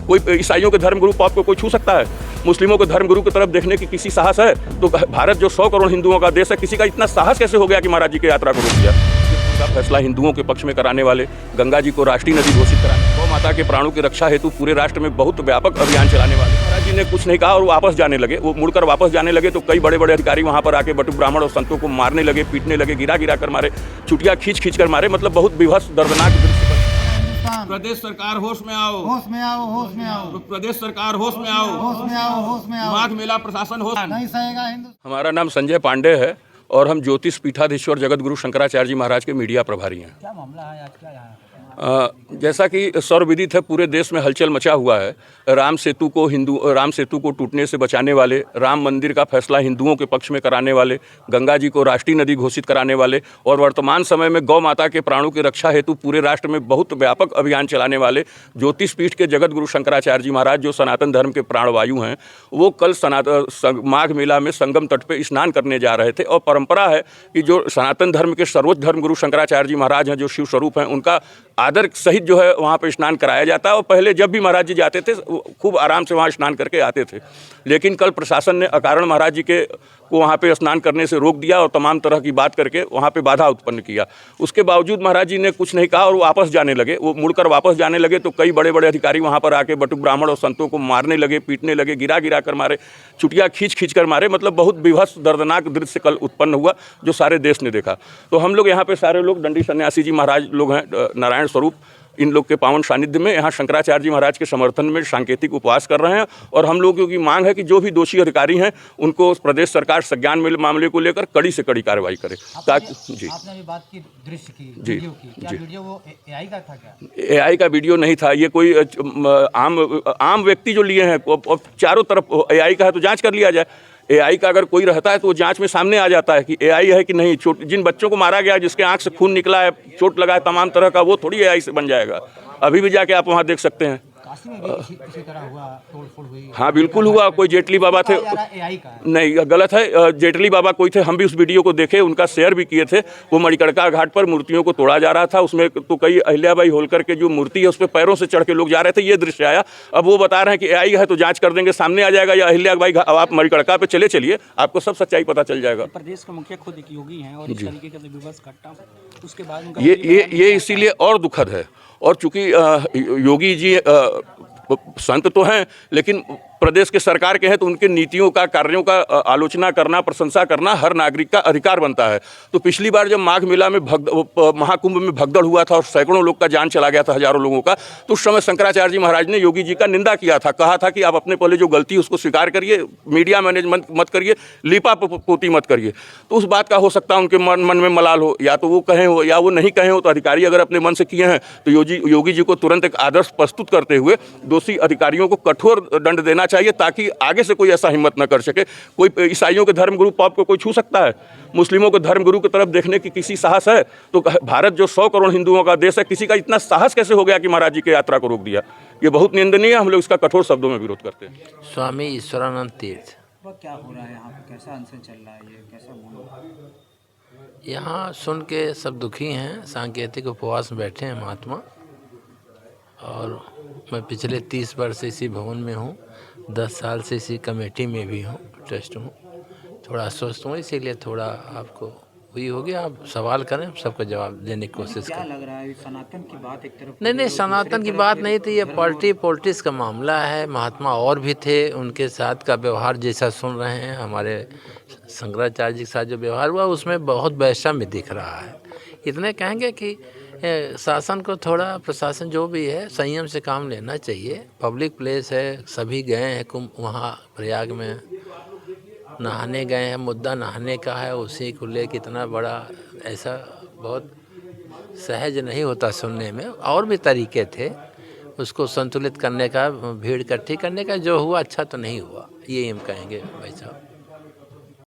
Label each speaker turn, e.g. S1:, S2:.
S1: कोई ईसाइयों के धर्मगुरु पॉप को कोई छू सकता है? मुस्लिमों के धर्मगुरु की तरफ देखने की किसी साहस है? तो भारत जो 100 करोड़ हिंदुओं का देश है, किसी का इतना साहस कैसे हो गया कि महाराज जी की यात्रा को रोक दिया? का फैसला हिंदुओं के पक्ष में कराने वाले, गंगा जी को राष्ट्रीय नदी घोषित कराने, गौ माता के प्राणों की रक्षा हेतु पूरे राष्ट्र में बहुत व्यापक अभियान चलाने वाले महाराज जी ने कुछ नहीं कहा और वापस जाने लगे। वो मुड़कर वापस जाने लगे तो कई बड़े बड़े अधिकारी वहां पर आके बटु ब्राह्मण और संतों को मारने लगे, पीटने लगे, गिरा कर मारे, चुटिया खींच कर मारे। मतलब बहुत विभत्स दर्दनाक दृश्य।
S2: प्रदेश सरकार होश में आओ,
S3: होश में आओ, होश में आओ।
S2: प्रदेश सरकार होश में आओ,
S3: होश में आओ, होश में आओ।
S2: माघ मेला प्रशासन होश
S3: नहीं सहेगा हिंदू।
S1: हमारा नाम संजय पांडे है और हम ज्योतिष पीठाधीश्वर जगत गुरु शंकराचार्य जी महाराज के मीडिया प्रभारी हैं।
S3: क्या मामला है आज का यहाँ?
S1: जैसा कि सर्वविदित है, पूरे देश में हलचल मचा हुआ है। राम सेतु को टूटने से बचाने वाले, राम मंदिर का फैसला हिंदुओं के पक्ष में कराने वाले, गंगा जी को राष्ट्रीय नदी घोषित कराने वाले और वर्तमान समय में गौ माता के प्राणों की रक्षा हेतु पूरे राष्ट्र में बहुत व्यापक अभियान चलाने वाले ज्योतिष पीठ के जगत गुरु शंकराचार्य जी महाराज, जो सनातन धर्म के प्राणवायु हैं, वो कल माघ मेला में संगम तट पर स्नान करने जा रहे थे। और परंपरा है कि जो सनातन धर्म के सर्वोच्च धर्म गुरु शंकराचार्य जी महाराज हैं, जो शिव स्वरूप हैं, उनका आदर सहित जो है वहाँ पे स्नान कराया जाता है। और पहले जब भी महाराज जी जाते थे खूब आराम से वहाँ स्नान करके आते थे, लेकिन कल प्रशासन ने अकारण महाराज जी को वहाँ पे स्नान करने से रोक दिया और तमाम तरह की बात करके वहाँ पे बाधा उत्पन्न किया। उसके बावजूद महाराज जी ने कुछ नहीं कहा और वो वापस जाने लगे। वो मुड़कर वापस जाने लगे तो कई बड़े बड़े अधिकारी वहाँ पर आके बटु ब्राह्मण और संतों को मारने लगे, पीटने लगे, गिरा कर मारे, चुटिया खींच कर मारे। मतलब बहुत विभत्स दर्दनाक दृश्य कल उत्पन्न हुआ जो सारे देश ने देखा। तो हम लोग यहाँ पे सारे लोग दंडी सन्यासी जी महाराज लोग हैं, नारायण स्वरूप, इन लोग के पावन सानिध्य में यहाँ शंकराचार्य जी महाराज के समर्थन में सांकेतिक उपवास कर रहे हैं। और हम लोगों की मांग है कि जो भी दोषी अधिकारी हैं उनको प्रदेश सरकार संज्ञान में मामले को लेकर कड़ी से कड़ी कार्रवाई करे। ताकि जी,
S3: आपने अभी बात की दृश्य की,
S1: जी,
S3: वीडियो की, क्या
S1: जी।
S3: वीडियो वो एआई का था क्या?
S1: एआई का वीडियो नहीं था, ये कोई आम व्यक्ति जो लिए हैं। और चारों तरफ एआई का है तो जांच कर लिया जाए। एआई का अगर कोई रहता है तो वो जांच में सामने आ जाता है कि एआई है कि नहीं। जिन बच्चों को मारा गया, जिसके आंख से खून निकला है, चोट लगा है तमाम तरह का, वो थोड़ी एआई से बन जाएगा। अभी भी जाके आप वहाँ देख सकते हैं।
S3: काशी में भी इसी तरह हुआ, तोड़फोड़ हुई।
S1: हाँ बिल्कुल हुआ। कोई जेटली बाबा थे,
S3: एआई का
S1: नहीं गलत है, जेटली बाबा कोई थे, हम भी उस वीडियो को देखे, उनका शेयर भी किए थे। वो मणिकर्णिका घाट पर मूर्तियों को तोड़ा जा रहा था, उसमें तो कई अहिल्याबाई होलकर के जो मूर्ति है उस पर पैरों से चढ़ के लोग जा रहे थे, ये दृश्य आया। अब वो बता रहे हैं कि एआई है तो जांच कर देंगे, सामने आ जाएगा। या अहिल्याबाई, आप मणिकर्णिका पे चलिए, आपको सब सच्चाई पता चल जाएगा।
S4: प्रदेश के मुखिया खुद एक योगी हैं और इस तरीके का विवश घटना, उसके बाद उनका
S1: ये इसीलिए और दुखद है। और चूंकि योगी जी संत तो हैं, लेकिन प्रदेश के सरकार के हैं, तो उनके नीतियों का, कार्यों का आलोचना करना, प्रशंसा करना हर नागरिक का अधिकार बनता है। तो पिछली बार जब माघ मेला में महाकुंभ में भगदड़ हुआ था और सैकड़ों लोग का जान चला गया था, हजारों लोगों का, तो उस समय शंकराचार्य जी महाराज ने योगी जी का निंदा किया था। कहा था कि आप अपने पहले जो गलती उसको स्वीकार करिए, मीडिया मैनेजमेंट मत करिए, लिपा पोती मत करिए। तो उस बात का हो सकता है उनके मन में मलाल हो, या तो वो कहें हो या वो नहीं कहें हो। तो अधिकारी अगर अपने मन से किए हैं तो योगी जी को तुरंत एक आदर्श प्रस्तुत करते हुए दोषी अधिकारियों को कठोर दंड देना चाहिए, ताकि आगे से कोई ऐसा हिम्मत न कर सके। कोई ईसाइयों के धर्मगुरु पॉप को कोई छू सकता है? मुस्लिमों के धर्मगुरु की तरफ देखने की किसी साहस है? तो भारत जो 100 करोड़ हिंदुओं का देश है, किसी का इतना साहस कैसे हो गया कि महाराज जी की यात्रा को रोक दिया? ये बहुत निंदनीय है। हम लोग इसका कठोर शब्दों में विरोध करते हैं।
S5: स्वामी ईश्वरानंद तीर्थ,
S4: क्या हो रहा है यहाँ पे, कैसा अनशन चल रहा है, ये कैसा माहौल?
S5: यहाँ सुन के सब दुखी हैं। सांकेतिक उपवास में बैठे हैं महात्मा। और मैं पिछले 30 वर्ष से इसी भवन में हूँ, 10 साल से इसी कमेटी में भी हूँ, ट्रस्ट हूँ। थोड़ा अस्वस्थ हूँ, इसीलिए थोड़ा आपको हुई होगी। आप सवाल करें, सबका जवाब देने की कोशिश
S4: क्या
S5: करें।
S4: लग रहा है सनातन की बात एक तरफ?
S5: नहीं, सनातन की बात नहीं थी, ये पॉलिटिक्स का मामला है। महात्मा और भी थे, उनके साथ का व्यवहार जैसा सुन रहे हैं, हमारे शंकराचार्य जी के साथ जो व्यवहार हुआ उसमें बहुत वैषम्य दिख रहा है। इतने कहेंगे कि शासन को थोड़ा, प्रशासन जो भी है, संयम से काम लेना चाहिए। पब्लिक प्लेस है, सभी गए हैं कुंभ, वहाँ प्रयाग में नहाने गए हैं, मुद्दा नहाने का है, उसी को लेकर इतना बड़ा, ऐसा बहुत सहज नहीं होता सुनने में। और भी तरीके थे उसको संतुलित करने का, भीड़ इकट्ठी करने का। जो हुआ अच्छा तो नहीं हुआ, ये हम कहेंगे भाई साहब।